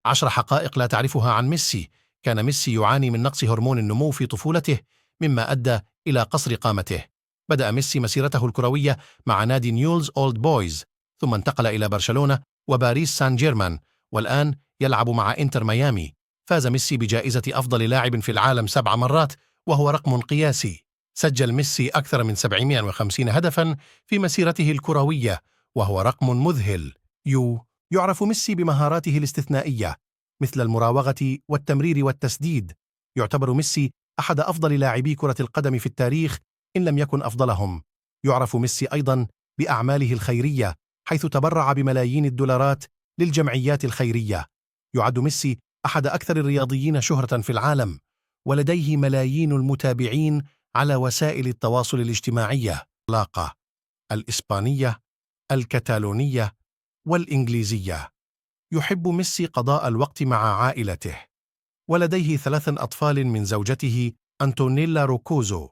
10 حقائق لا تعرفها عن ميسي. كان ميسي يعاني من نقص هرمون النمو في طفولته، مما أدى إلى قصر قامته. بدأ ميسي مسيرته الكروية مع نادي نيولز أولد بويز، ثم انتقل إلى برشلونة وباريس سان جيرمان، والآن يلعب مع إنتر ميامي. فاز ميسي بجائزة أفضل لاعب في العالم 7 مرات، وهو رقم قياسي. سجل ميسي أكثر من 750 هدفاً في مسيرته الكروية، وهو رقم مذهل. يعرف ميسي بمهاراته الاستثنائية مثل المراوغة والتمرير والتسديد. يعتبر ميسي أحد أفضل لاعبي كرة القدم في التاريخ إن لم يكن أفضلهم. يعرف ميسي أيضاً بأعماله الخيرية، حيث تبرع بملايين الدولارات للجمعيات الخيرية. يعد ميسي أحد أكثر الرياضيين شهرة في العالم، ولديه ملايين المتابعين على وسائل التواصل الاجتماعي. العلاقة الإسبانية، الكتالونية، والإنجليزية. يحب ميسي قضاء الوقت مع عائلته، ولديه 3 أطفال من زوجته أنتونيلا روكوزو.